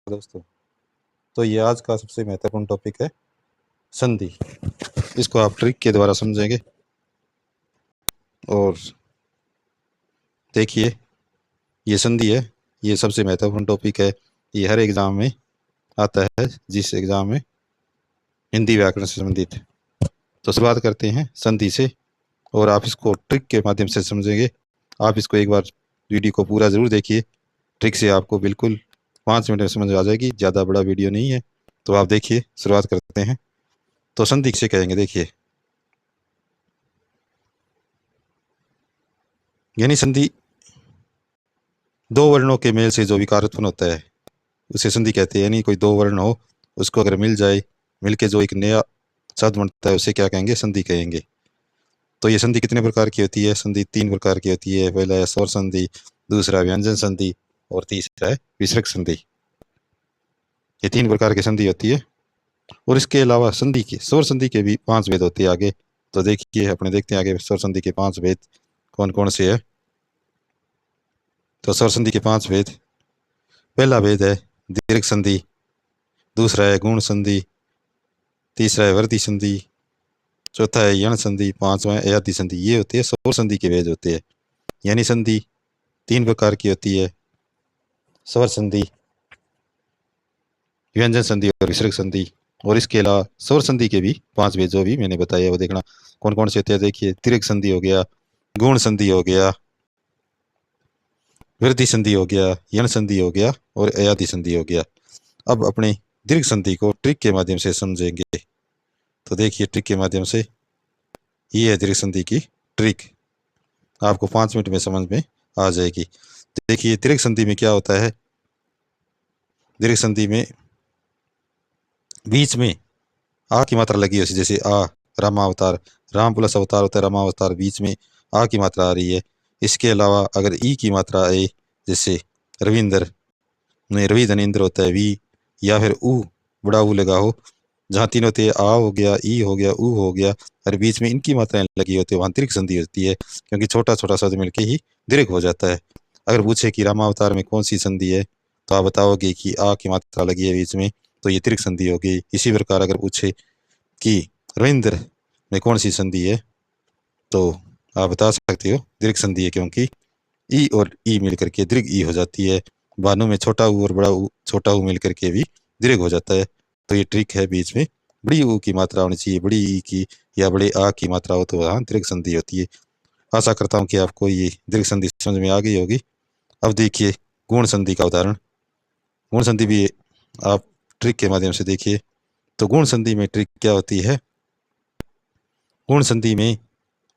दोस्तों, तो ये आज का सबसे महत्वपूर्ण टॉपिक है संधि। इसको आप ट्रिक के द्वारा समझेंगे और देखिए, ये संधि है, ये सबसे महत्वपूर्ण टॉपिक है। ये हर एग्ज़ाम में आता है, जिस एग्ज़ाम में हिंदी व्याकरण से संबंधित। तो शुरुआत करते हैं संधि से और आप इसको ट्रिक के माध्यम से समझेंगे। आप इसको एक बार वीडियो को पूरा ज़रूर देखिए, ट्रिक से आपको बिल्कुल 5 मिनट में समझ आ जाएगी। ज़्यादा बड़ा वीडियो नहीं है, तो आप देखिए। शुरुआत करते हैं। तो संधि किसे कहेंगे, देखिए, यानी संधि दो वर्णों के मेल से जो विकार उत्पन्न होता है उसे संधि कहते हैं। यानी कोई दो वर्ण हो, उसको अगर मिल जाए, मिलके जो एक नया शब्द बनता है, उसे क्या कहेंगे, संधि कहेंगे। तो ये संधि कितने प्रकार की होती है? संधि 3 प्रकार की होती है। पहला है स्वर संधि, दूसरा व्यंजन संधि और तीसरा है विसर्ग संधि। ये 3 प्रकार की संधि होती है। और इसके अलावा संधि के, स्वर संधि के भी 5 भेद होते हैं आगे। तो देखिए, अपने देखते हैं आगे स्वर संधि के 5 भेद कौन कौन से है। तो स्वर संधि के 5 भेद, पहला भेद है दीर्घ संधि, दूसरा है गुण संधि, तीसरा है वर्धी संधि, चौथा है यण संधि, पांचवा है अयाधि संधि। ये होती है स्वर संधि के भेद होते हैं। यानी संधि 3 प्रकार की होती है, स्वर संधि, व्यंजन संधि और विसर्ग संधि। और इसके अलावा स्वर संधि के भी 5 भेद जो भी मैंने बताया वो देखना कौन कौन से होते हैं। देखिए, दीर्घ संधि हो गया, गुण संधि हो गया, वृद्धि संधि हो गया, यण संधि हो गया और अयाधि संधि हो गया। अब अपने दीर्घ संधि को ट्रिक के माध्यम से समझेंगे। तो देखिए, ट्रिक के माध्यम से, ये है दीर्घ संधि की ट्रिक। आपको 5 मिनट में समझ में आ जाएगी। देखिए, दीर्घ संधि में क्या होता है। दीर्घ संधि में बीच में आ की मात्रा लगी है, जैसे आ, रामावतार, राम प्लस अवतार होता है रामावतार, बीच में आ की मात्रा आ रही है। इसके अलावा अगर ई की मात्रा आए, जैसे रविंद्र में रवि धनेन्द्र होता है वी, या फिर ऊ, बड़ा ऊ लगा हो, जहाँ तीन होते हैं, आ हो गया, ई हो गया, ऊ हो गया, और बीच में इनकी मात्राएं लगी होती है, वहाँ दीर्घ संधि होती है, क्योंकि छोटा छोटा शब्द मिलके ही दीर्घ हो जाता है। अगर पूछे कि रामावतार में कौन सी संधि है, तो आप बताओगे कि आ की मात्रा लगी है बीच में, तो ये दीर्घ संधि होगी। इसी प्रकार अगर पूछे कि रविंद्र में कौन सी संधि है, तो आप बता सकते हो दीर्घ संधि है, क्योंकि ई और ई मिल करके दीर्घ ई हो जाती है। बानों में छोटा ऊ और बड़ा ऊ, छोटा ऊ मिल करके भी दीर्घ हो जाता है। तो ये ट्रिक है, बीच में बड़ी ऊ की मात्रा होनी चाहिए, बड़ी ई की या बड़े आ की मात्रा हो तो वहाँ दीर्घ संधि होती है। आशा करता हूँ कि आपको ये दीर्घ संधि समझ में आ गई होगी। अब देखिए गुण संधि का उदाहरण। गुण संधि भी आप ट्रिक के माध्यम से देखिए। तो गुण संधि में ट्रिक क्या होती है, गुण संधि में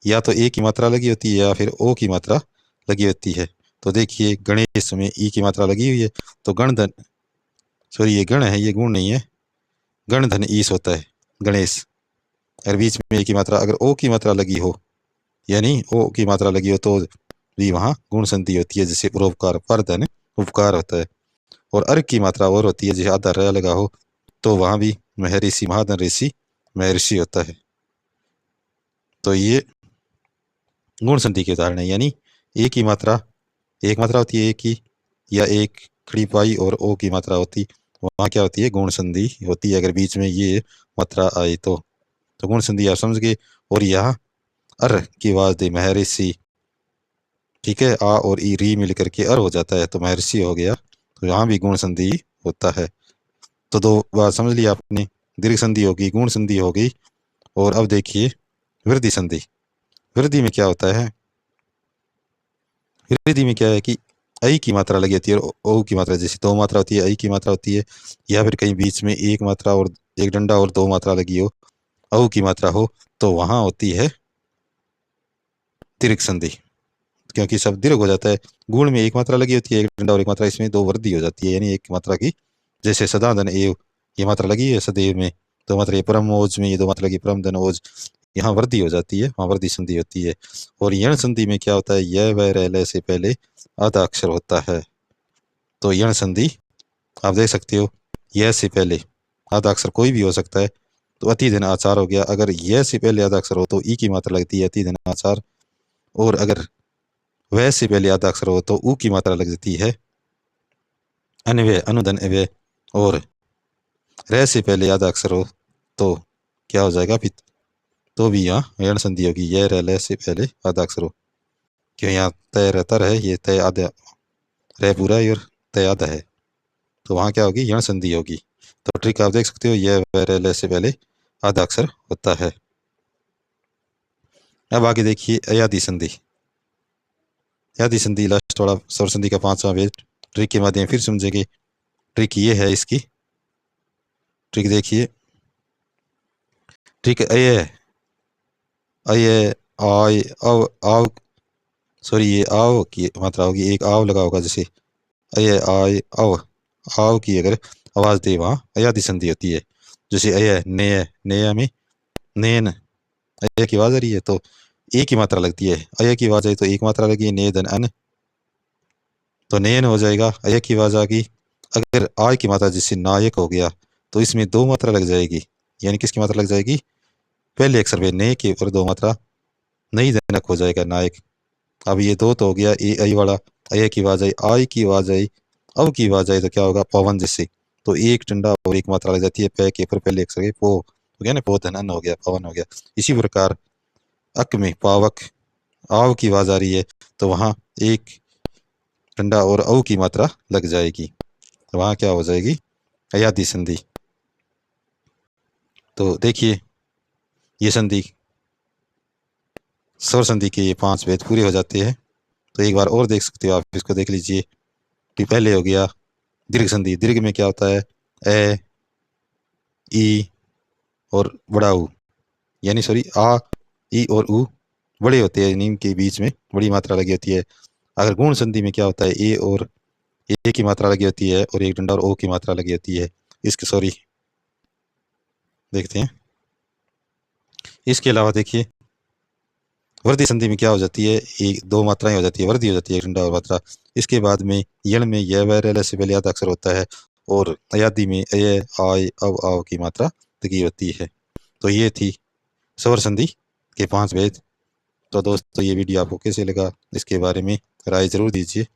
या तो ए की मात्रा लगी होती है या फिर ओ की मात्रा लगी होती है। तो देखिए, गणेश में ई की मात्रा लगी हुई है, तो गण धन, सॉरी ये गण है, ये गुण नहीं है, गण धन ईस होता है गणेश। और बीच में ए की मात्रा, अगर ओ की मात्रा लगी हो, यानी ओ की मात्रा लगी हो, तो भी वहाँ गुण संधि होती है, जैसे परोपकार, पर धन उपकार होता है। और अर्घ की मात्रा और होती है, जैसे आधा र लगा हो, तो वहाँ भी महर्षि, महाधन ऋषि, महर्षि होता है। तो ये गुण संधि के उदाहरण है। यानी ए की मात्रा, एक मात्रा होती है ए की, या एक खड़ी पाई और ओ की मात्रा होती, वहाँ क्या होती है, गुण संधि होती है, अगर बीच में ये मात्रा आई तो गुण संधि आप समझ गए। और यहाँ अर की आवाज दे, महर्षि, ठीक है, आ और ई री मिल करके अर हो जाता है, तो महर्षि हो गया, तो यहाँ भी गुण संधि होता है। तो 2 बात समझ लिया आपने, दीर्घ संधि होगी, गुण संधि हो गई। और अब देखिए वृद्धि संधि। वृद्धि में क्या होता है, वृद्धि में क्या है कि आई की मात्रा लगी होती है और ओ की मात्रा, जैसे 2 मात्रा होती है, आई की मात्रा होती है, या फिर कहीं बीच में एक मात्रा और एक डंडा और 2 मात्रा लगी हो, औ की मात्रा हो, तो वहां होती है दीर्घ संधि, क्योंकि सब दीर्घ हो जाता है। गुण में एक मात्रा लगी होती है, एक डंडा और एक मात्रा, इसमें 2 वृद्धि हो जाती है, यानी एक मात्रा की, जैसे सदाधन एव, ये मात्रा लगी है सदैव में, 2 मात्रा, ये परम ओज में ये 2 मात्रा लगी, परम धन ओज, यहाँ वृद्धि हो जाती है, वहाँ वृद्धि संधि होती है। और यण संधि में क्या होता है, य व र ल से पहले आधा अक्षर होता है, तो यण संधि आप देख सकते हो, यह से पहले आधा अक्षर कोई भी हो सकता है, तो अति धन आचार हो गया। अगर यह से पहले आधा अक्षर हो तो ई की मात्रा लगती है, अति धन आचार। और अगर वह से पहले आधा अक्षर हो तो ऊ की मात्रा लग जाती है, अन्वय, अनुधन अव्यय। और रह से पहले आधा अक्षर हो तो क्या हो जाएगा फिर, तो भी यहाँ यण संधि होगी। यह रह से पहले आधा अक्षर हो, क्यों यहाँ तय रहता रहे, ये तय आधा रह पूरा है और तय आधा है, तो वहाँ क्या होगी, यण संधि होगी। तो ट्रिक आप देख सकते हो, यह वह रह से पहले आधा अक्षर होता है। अब आगे देखिए अयादि संधि। अयादि संधि लास्ट वाला स्वर संधि का 5वां वेद, ट्रिक के माध्यम फिर समझेंगे। ट्रिक ये है इसकी, ट्रिक देखिए, ट्रिक अय अय आय अव आव, सॉरी ये आव की मात्रा होगी, एक आव लगा होगा, जैसे अय आय अव, आव की अगर आवाज दे वहाँ अयादि संधि होती है। जैसे अय नेय, नेय में नैन, अय की आवाज आ रही है तो एक ही मात्रा लगती है, अय की आवाज आई तो एक मात्रा लगी, ने धन अन तो नैन हो जाएगा। अय की आवाज आ गई, अगर आय की मात्रा जैसे नायक हो गया तो इसमें दो मात्रा लग जाएगी, यानी किसकी मात्रा लग जाएगी, पहले अक्षर पे ने के ऊपर दो मात्रा, नहीं जनक हो जाएगा नायक। अब ये दो तो हो गया, ए आई वाला, अय की आवाज आई, आई की आवाज आई, अब की आवाज आई तो क्या होगा, पवन जैसे, तो एक टंडा और एक मात्रा लग जाती है, पै के ऊपर पहले अक्षर पो हो गया ना, पो धनन हो गया, पवन हो गया। इसी प्रकार अक में पावक, आव की आवाज आ रही है तो वहां एक टंडा और औ की मात्रा लग जाएगी, तो वहां क्या हो जाएगी, अयादि संधि। तो देखिए ये संधि, स्वर संधि के ये 5 भेद पूरे हो जाते हैं। तो एक बार और देख सकते हो आप, इसको देख लीजिए कि पहले हो गया दीर्घ संधि। दीर्घ में क्या होता है, ए ई और बड़ा ऊ, यानी सॉरी आ ई और ऊ बड़े होते हैं, नीम के बीच में बड़ी मात्रा लगी होती है। अगर गुण संधि में क्या होता है, ए और ए की मात्रा लगी होती है और एक डंडा और ओ की मात्रा लगी होती है। इसके सॉरी देखते हैं, इसके अलावा देखिए वर्दी संधि में क्या हो जाती है, एक दो मात्राएं हो जाती है, वर्दी हो जाती है, एक डंडा और मात्रा। इसके बाद में यण में य व र ल से पहले आधा अक्षर होता है और अयादि में अय आय अव आव की मात्रा लगी होती है। तो ये थी स्वर संधि के 5 भेद। तो दोस्तों ये वीडियो आपको कैसे लगा, इसके बारे में राय ज़रूर दीजिए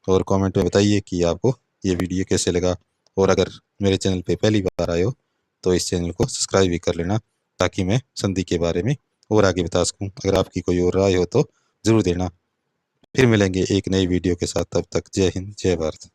और कमेंट में बताइए कि आपको ये वीडियो कैसे लगा। और अगर मेरे चैनल पे पहली बार आए हो तो इस चैनल को सब्सक्राइब भी कर लेना, ताकि मैं संधि के बारे में और आगे बता सकूं। अगर आपकी कोई और राय हो तो ज़रूर देना। फिर मिलेंगे एक नई वीडियो के साथ, तब तक जय हिंद जय भारत।